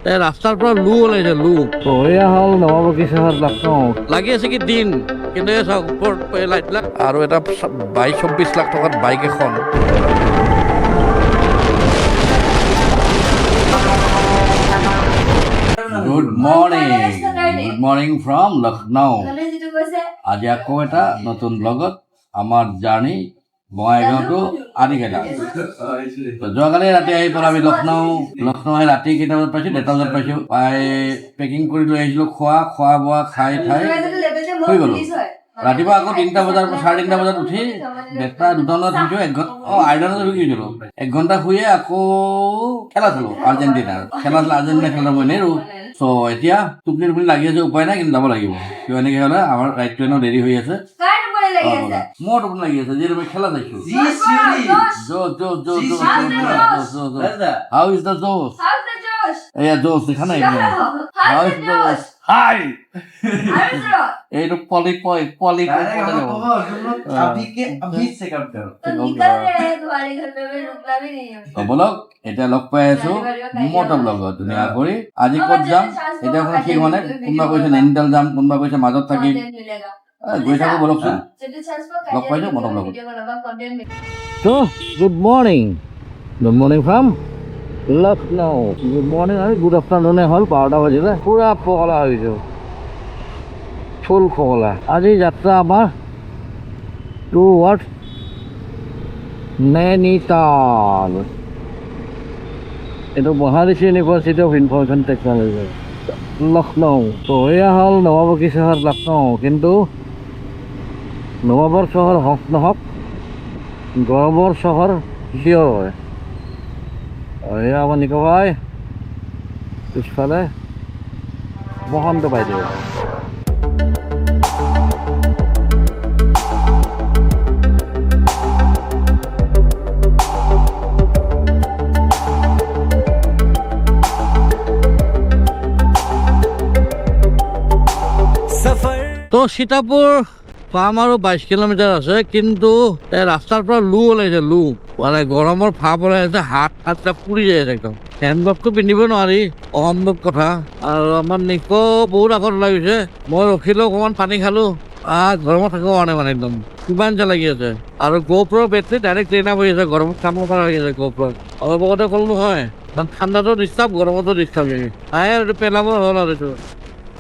এই ৰাস্তাৰ পৰা লু ওলাইছে লু। এয়া হ'ল নৱাবগী চহৰ লক্ষ্ণৌ। লাগি আছে কি দিন, কিন্তু এই চাওক ওপৰত লাইটবিলাক আৰু এটা 22-24 লাখ টকাত বাইক এখন। Good morning from Lucknow. আজি আকৌ এটা নতুন ব্লগত আমাৰ জাৰ্ণি বঙাইগাঁও টু আদিকেলা। যোৱাকালি ৰাতি আহি পেলাই আমি লক্ষ্ণৌ আহি ৰাতি কেইটা বজাত পাইছোঁ, 1:30 বজাত পাইছোঁ। পাই পেকিং কৰি লৈ আহিছিলোঁ, খোৱা বোৱা খাই শুই গ'লোঁ। ৰাতিপুৱা আকৌ 3টা বজাৰ পৰা 3:30 বজাত উঠি 2টা বজাত শুইছোঁ। আইৰণত শুই গৈছিলোঁ। 1 ঘণ্টা শুয়ে আকৌ খেলা চালোঁ আৰ্জেণ্টিনাৰ। আৰ্জেণ্টিনা খেলা মই নেৰো। চ' এতিয়া টোপনি লাগি আছে, উপায় নাই, কিন্তু যাব লাগিব। কিয় এনেকৈ হ'লে আমাৰ ৰাইডটো এনেও দেৰি হৈ আছে। মোৰ টোপনি লাগি আছে, যিহেতু মই খেলা চাইছোঁ। How is the Josh? এয়া জোচ দেখা নাই এইটো পলি বলক এতিয়া লগ পাই আছো মটৰ ব্লগত ধুনীয়া কৰি। আজি ক'ত যাম এতিয়া কোনো ঠিক হোৱা নাই। কোনোবা কৈছে নৈনিতাল যাম, কোনোবা কৈছে মাজত থাকিম। গৈ থাকো বলকচোন, লগ পাইছো মটৰ ব্লগত। Good morning from Lucknow. Good morning আৰু গুড আফটাৰনুনে হ'ল, 12টা বাজিলে। পুৰা পগলা হৈ গৈছোঁ, ফুল পগলা। আজি যাত্ৰা আমাৰ টুৱাৰ্ড নৈনিতাল। এইটো Maharishi university of information technology Lucknow. তো এয়া হ'ল নৱাবগী চহৰ লক্ষ্ণৌ। কিন্তু নৱাবৰ চহৰ হওক নহওক, গৰমৰ চহৰ কিয় হয়। এয়া আমাৰ নিকবাই, পিছফালে বসন্ত বাইদেউ। তো সীতাপুৰ পাম আৰু 22 কিলোমিটাৰ আছে, কিন্তু এই ৰাস্তাৰ পৰা লু ওলাইছে লু। মানে গৰমৰ ভাৱ ওলাই আছে, হাতটা পুৰি যায় একদম। হেণ্ডবেগটো পিন্ধিব নোৱাৰি, অসম্ভৱ কথা। আৰু আমাৰ নিকো বহুত আগত ওলাই গৈছে। মই ৰখিলোঁ, অকণমান পানী খালোঁ। গৰমত থাকিব পৰা নাই মানে একদম কিমান যে লাগি আছে। আৰু GoPro battery direct train up হৈ আছে, গৰমত কাম কৰা হৈ আছে GoPro। অলপ আগতে ক'লো নহয়, ঠাণ্ডাটো ডিষ্টাৰ্ব, গৰমতো ডিষ্টাৰ্ব হৈ এইটো পেলাব হ'ল আৰু এইটো।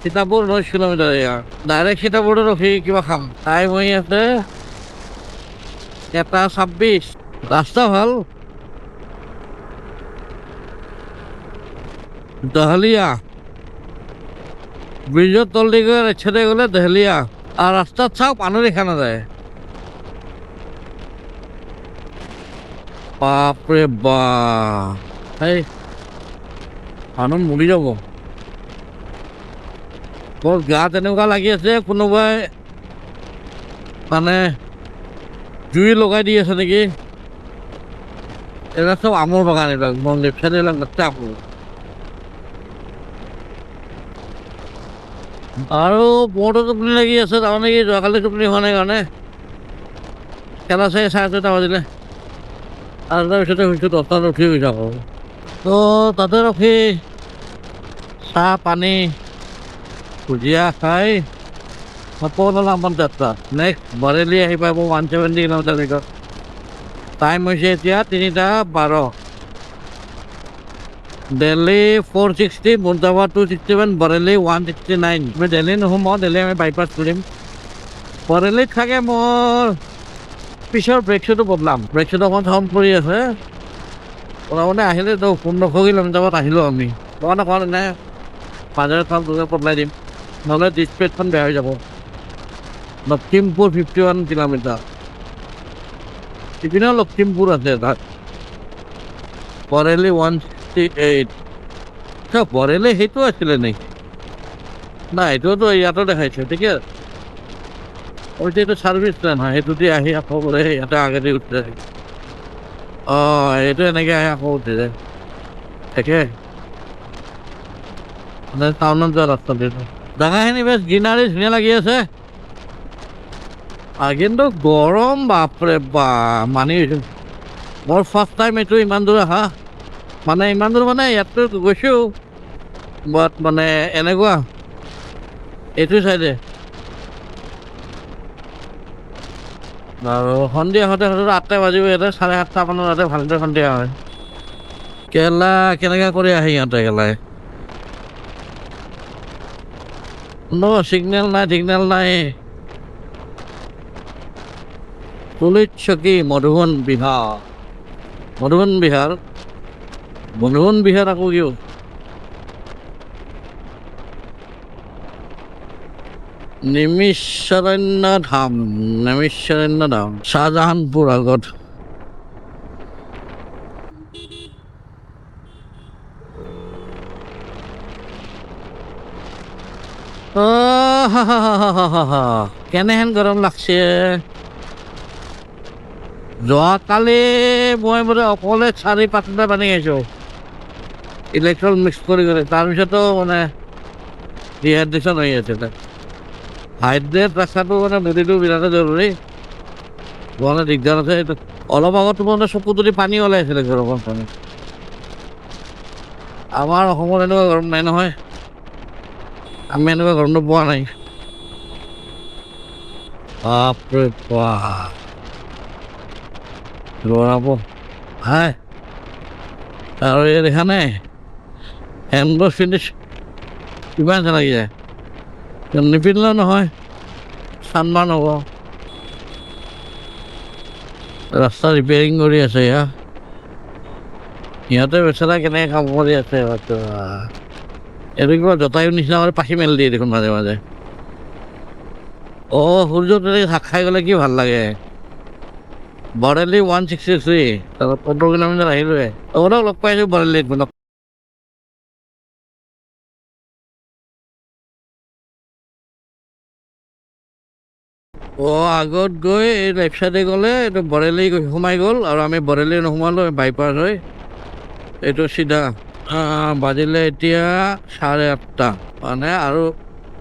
সীতাপুৰ 9 কিলোমিটাৰ এয়া ডাইৰেক্ট সীতাপুৰতে ৰখি কিবা খাম। টাইম হৈ আছে 1:26। ৰাস্তা ভাল, দহলীয়া ব্ৰিজৰ তলদি গৈ ৰাস্তাতে গ'লে দহলীয়া। আৰু ৰাস্তাত চাওক মানুহ দেখা নাযায়। বাপৰে বাপ, এই মানুহ মৰি যাব। মোৰ গাত এনেকুৱা লাগি আছে কোনোবাই মানে জুই লগাই দি আছে নেকি। এইবিলাক চব আমৰ বাগান, এইবিলাক মোৰ লেফ্ট চাইডে এইবিলাক গোটেই আমৰ। আৰু মোৰতো টোপনি লাগি আছে, তাৰমানে কি যোৱাকালি টোপনি হোৱা নাই কাৰণে খেলা চাই 4:30 বাজিলে। আৰু তাৰপিছতে শুইছোঁ 10টাত উঠি গৈছোঁ আকৌ। তো তাতে ৰখি চাহ পানী ভুজিয়া খাই সকলো আমাৰ যাত্ৰা নেক্সট বৰেলি আহি পাব 170 কিলোমিটাৰ ভিতৰত। টাইম হৈছে এতিয়া 3:12। দিল্লী 460, মুৰ্দাবাদ 261, বৰেলি 169। আমি দিল্লী নোসোমাওঁ, দিল্লী আমি বাইপাছ কৰিম। বৰেলিত থাকে মোৰ পিছৰ ব্ৰেক শ্বুটো বদলাম। ব্ৰেক শ্বুটো অকণমান চাউণ্ড পৰি আছে। প্ৰথমতে আহিলে 1500 কিলোমিটাৰত আহিলোঁ আমি। অকণমান অকণমান নাই মাজেৰে চাউণ্ড বদলাই দিম, নহ'লে ডিছপ্লেখন বেয়া হৈ যাব। লখিমপুৰ 51 কিলোমিটাৰ। ইপিনেও লখিমপুৰ আছে তাত। বৰেলি 168। বৰেলি সেইটো আছিলে নেকি? নাই, এইটোতো ইয়াতো দেখাইছে, ঠিকে আছে। এইটো ছাৰ্ভিচ নহয়, সেইটোতে আহি আকৌ বোলে ইয়াতে আগেদি উঠি যায়। এইটো এনেকৈ আহি আকৌ উঠি যায়, তাকে মানে টাউনত যোৱা ৰাস্তাটো এইটো। জেগাখিনি বেছ গ্ৰীনাৰী ধুনীয়া লাগি আছে। কিন্তু গৰম বাপৰে বাপ মানি গৈছোঁ। মোৰ ফাৰ্ষ্ট টাইম এইটো ইমান দূৰ অহা, মানে ইমান দূৰ মানে ইয়াততো গৈছোঁ বাট মানে এনেকুৱা এইটো চাইডে আৰু সন্ধিয়া হওঁতে 8টা বাজিব ইয়াতে 7:30 মানত ইয়াতে ভালদৰে সন্ধিয়া হয় কেলা কেনেকৈ কৰি আহে ইহঁতে কেলাই সিগনেল নাই পুলিচ চকী মধুবন বিহাৰ আকৌ কিয় নিমিষাৰণ্য ধাম শ্বাহজাহানপুৰ আগত কেনেহেন গৰম লাগছে যোৱাকালি মই বোলে অকলে 4-5টা পানী খাইছোঁ ইলেক্ট্ৰল মিক্স কৰি তাৰপিছতো মানে ডিহাইড্ৰেশ্যন হৈ আছে হাইড্ৰেট ৰাখাটো মানে বডিটো বিৰাটেই জৰুৰী মানে দিগদাৰ আছে এইটো অলপ আগত মানে চকু যদি পানী ওলাই আছিলে গৰমৰ পানী আমাৰ অসমত এনেকুৱা গৰম নাই নহয় আমি এনেকুৱা গৰমটো পোৱা নাই বাপৰে বাপ গৰম হাই আৰু এই দেখা নাই হেণ্ডৱাছ ফিনিছ কিমান লাগি যায় নিপিন্ধিলেও নহয় চানবাৰ্ণ হ'ব ৰাস্তা ৰিপেয়াৰিং কৰি আছে সিহঁতে বেচেৰা কেনেকৈ কাম কৰি আছে এইটো কিবা জতায়ু নিচিনা কৰি পাখি মেলি দিয়ে দেখোন মাজে মাজে সূৰ্য তেনেকৈ ঢাক খাই গ'লে কি ভাল লাগে বৰেলি 163 তাৰপৰা 15 কিলোমিটাৰ আহিলোৱে লগ পাইছোঁ বৰেলিত আগত গৈ এই লেফ্ট চাইডে গ'লে এইটো বৰেলি সোমাই গ'ল আৰু আমি বৰেলি নোসোমালোঁ বাইপাছ হৈ এইটো চিধা বাজিলে এতিয়া 8:30 মানে আৰু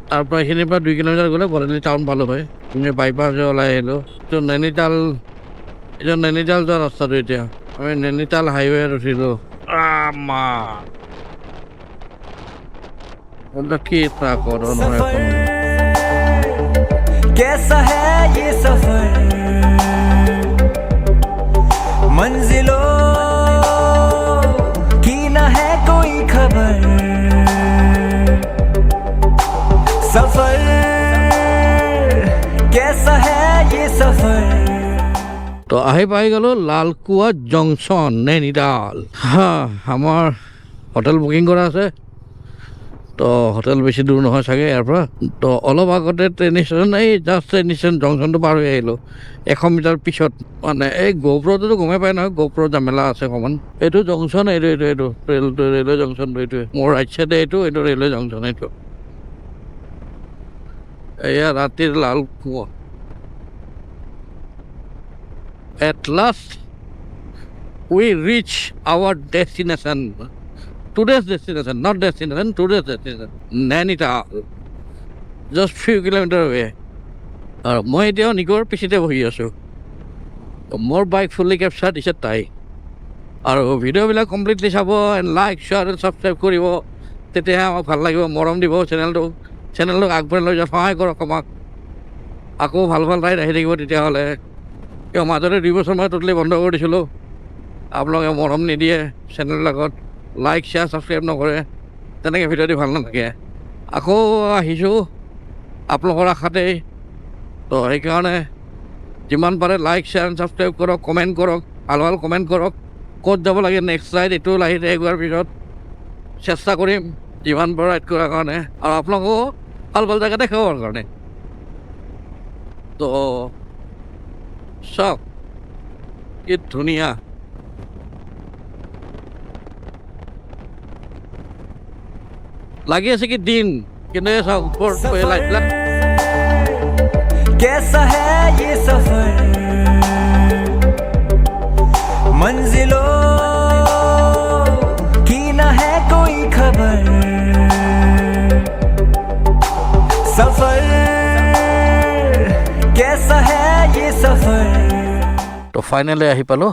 তাৰপৰা এইখিনিৰ পৰা 2 কিলোমিটাৰ গ'লে বৰেলি টাউন পালোঁ হয় আমি বাইপাছ হৈ ওলাই আহিলোঁ এইটো নৈনিতাল যোৱা ৰাস্তাটো এতিয়া আমি নৈনিতাল হাইৱেত উঠিলোঁ কি कैसा है ये सफर मंजिलों की ना है कोई खबर सफर कैसा है ये सफर তো আহি পাই গ'লোঁ লালকুৱা জংচন নৈনিতাল আমাৰ হোটেল বুকিং কৰা আছে তো হোটেল বেছি দূৰ নহয় চাগে ইয়াৰ পৰা তো অলপ আগতে train station just train station জংচনটো পাৰ হৈ আহিলোঁ 100 মিটাৰ পিছত মানে এই গহপুৰটোতো গমেই পায় নহয় গহপুৰ জামেলা আছে অকণমান এইটো জংচন এইটো ৰেলৱে জংচনটো এইটোৱে মোৰ ৰাইট চাইডে এইটো ৰেলৱে জংচন এইটো এয়া ৰাতিৰ লালকুৱা At last we reach our destination. Today's destination, not destination, today's destination. Nainital. Just few kilometers away. আৰু মই এতিয়াও নিগৰ পিছতে বহি আছোঁ মোৰ বাইক ফুল্লি কেপচাৰ দিছে তাই আৰু ভিডিঅ'বিলাক কমপ্লিটলি চাব and like share and subscribe কৰিব তেতিয়াহে আমাক ভাল লাগিব মৰম দিব চেনেলটোক আগবঢ়াই লৈ যোৱাত সহায় কৰক আমাক আকৌ ভাল ৰাইড আহি থাকিব তেতিয়াহ'লে মাজতে 2 বছৰ মই টোটেলি বন্ধ কৰি দিছিলোঁ আপোনালোকে মৰম নিদিয়ে চেনেলবিলাকত লাইক শ্বেয়াৰ ছাবস্ক্ৰাইব নকৰে তেনেকৈ ভিডিঅ' দি ভাল নাথাকে আকৌ আহিছোঁ আপোনালোকৰ আশাতেই তো সেইকাৰণে যিমান পাৰে লাইক শ্বেয়াৰ ছাবস্ক্ৰাইব কৰক কমেণ্ট কৰক ভাল কমেণ্ট কৰক ক'ত যাব লাগে নেক্সট ৰাইড এইটো লাহে লাহে গোৱাৰ পিছত চেষ্টা কৰিম যিমান পাৰোঁ ৰাইড কৰাৰ কাৰণে আৰু আপোনালোকো ভাল জেগা দেখাবৰ কাৰণে তো চাওক কি ধুনীয়া লাগি আছে কি দিন কিন্তু চাওক ওপৰত লাইটবিলাক कैसा है ये सफर मंजिलों की ना है कोई खबर सफर कैसा है ये सफर তো ফাইনেলি আহি পালোঁ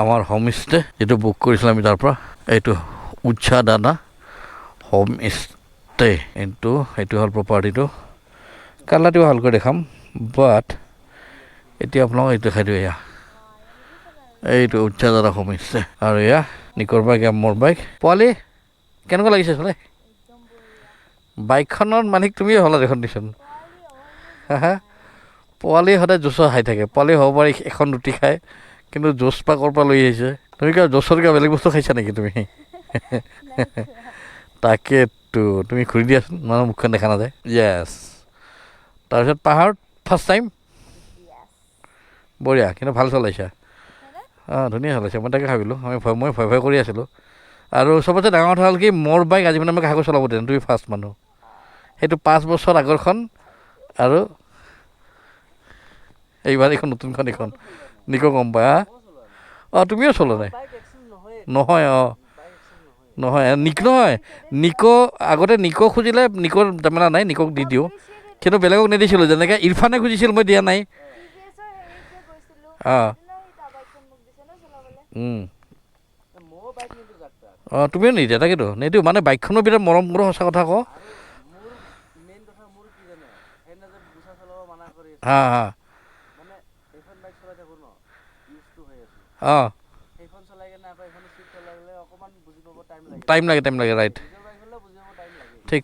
আমাৰ হোমষ্টে যিটো বুক কৰিছিলোঁ আমি তাৰ পৰা এইটো উচ্ছা দানা হোম ষ্টে কিন্তু সেইটো হ'ল প্ৰপাৰ্টিটো কালাৰটো ভালকৈ দেখাম বাট এতিয়া আপোনালোকক এইটো দেখাই দিওঁ এয়া এইটো উচ্চাদাৰা হোম ষ্টে আৰু এয়া নিকৰ বাইক মোৰ বাইক পোৱালি কেনেকুৱা লাগিছে চলে বাইকখনৰ মালিক তুমিয়ে হ'লা দেখোন দিচোন হা পোৱালি সদায় জোচৰ খাই থাকে পোৱালি হ'ব পাৰে এখন ৰুটি খায় কিন্তু জোচ পা ক'ৰ পৰা লৈ আহিছে তুমি কিবা জোচৰ কিবা বেলেগ বস্তু খাইছা নেকি তুমি তাকেতো তুমি ঘূৰি দিয়াচোন মানুহ মুখখন দেখা নাযায় য়েছ তাৰপিছত পাহাৰত ফাৰ্ষ্ট টাইম বঢ়িয়া কিন্তু ভাল চলাইছা অঁ ধুনীয়া চলাইছা মই তাকে ভাবিলোঁ মই ভয় ভয় কৰি আছিলোঁ আৰু চবতছে ডাঙৰ কথা হ'ল কি মোৰ বাইক আজি মানে মই কাকো চলাব দিয়া তুমি ফাৰ্ষ্ট মানুহ সেইটো 5 বছৰ আগৰখন আৰু এইবাৰ এইখন নতুনখন এইখন নিকো গম পাই হা অঁ তুমিও চলা নাই নহয় অঁ নহয় নিকো আগতে নিকো খুজিলে নিকোৰ জামেলা নাই নিকক দি দিওঁ কিন্তু বেলেগক নিদিছিলোঁ যেনেকৈ ইৰফানে খুজিছিল মই দিয়া নাই অঁ অঁ তুমিও নিদিয়া তাকেতো নিদিওঁ মানে বাইকখনো বিৰাট মৰম কৰোঁ সঁচা কথা কওঁ হা হা অঁ টাইম লাগে ৰাইট ঠিক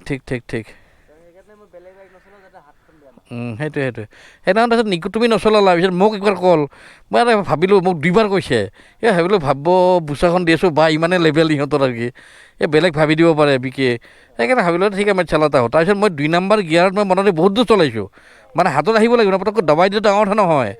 সেইটোৱে সেইদিনাখন তাৰপিছত নিকো তুমি নচলালা পিছত মোক একবাৰ কল মই এটা ভাবিলোঁ মোক 2বাৰ কৈছে ভাবিলোঁ ভাবিব বোচাখন দি আছোঁ বা ইমানে লেভেল ইহঁতৰ আৰু কি বেলেগ ভাবি দিব পাৰে বিকে সেইকাৰণে ভাবিলোঁ ঠিক আছে মই চলাতা হওঁ তাৰপিছত মই 2 নম্বৰ গিয়াৰত মই মনতে বহুত দূৰ চলাইছোঁ মানে হাতত আহিব লাগিব পটককৈ দবাই দিলে ডাঙৰ কথা নহয়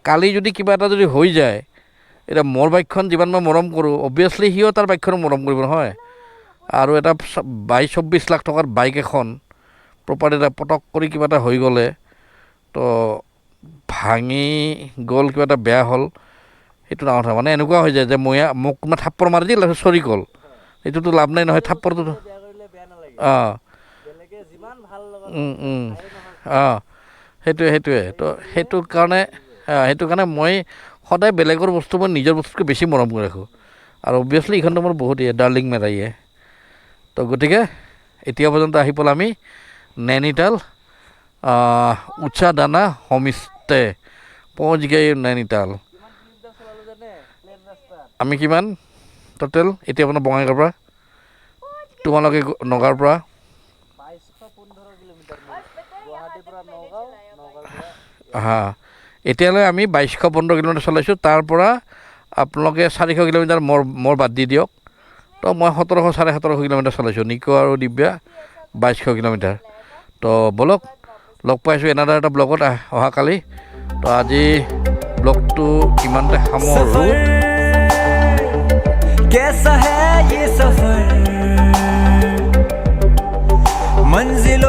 কালি যদি কিবা এটা যদি হৈ যায় এতিয়া মোৰ বাইকখন যিমান মই মৰম কৰোঁ অবভিয়াছলি সিও তাৰ বাইকখনো মৰম কৰিব নহয় আৰু এটা 22-24 লাখ টকাৰ বাইক এখন প্ৰপাৰ্টি এটা পটক কৰি কিবা এটা হৈ গ'লে তো ভাঙি গ'ল কিবা এটা বেয়া হ'ল সেইটো ডাঙৰ কথা মানে এনেকুৱা হৈ যায় যে মোক কোনোবা থাপ্পৰ মাৰি দিল তাৰপিছত চৰি গ'ল এইটোতো লাভ নাই নহয় থাপ্পৰটো অঁ অঁ সেইটোৱে তো সেইটো কাৰণে মই সদায় বেলেগৰ বস্তু মই নিজৰ বস্তুতকৈ বেছি মৰম কৰি ৰাখোঁ আৰু অবভিয়াছলি এইখনটো মোৰ বহুত ডাৰ্লিং মেৰাইয়ে তো গতিকে এতিয়া পৰ্যন্ত আহি পালোঁ আমি নৈনিতাল উচ্চাদানা হোমষ্টে পहुঁচ গৈ নৈনিতাল আমি কিমান টোটেল এতিয়া আপোনাৰ বঙাইগাঁৱৰ পৰা তোমালোকে নগাঁৱৰ পৰা হা এতিয়ালৈ আমি 2215 কিলোমিটাৰ চলাইছোঁ তাৰ পৰা আপোনালোকে 400 কিলোমিটাৰ মোৰ বাদ দি দিয়ক তো মই 1700-17.5 কিলোমিটাৰ চলাইছোঁ নিকো আৰু দিব্যা 2200 কিলোমিটাৰ তো ব'লক লগ পাইছোঁ এনাদাৰ এটা ব্লগত অহাকালি তো আজি ব্লগটো ইমানতে সামৰোঁ कैसा है ये सफर मंजिलों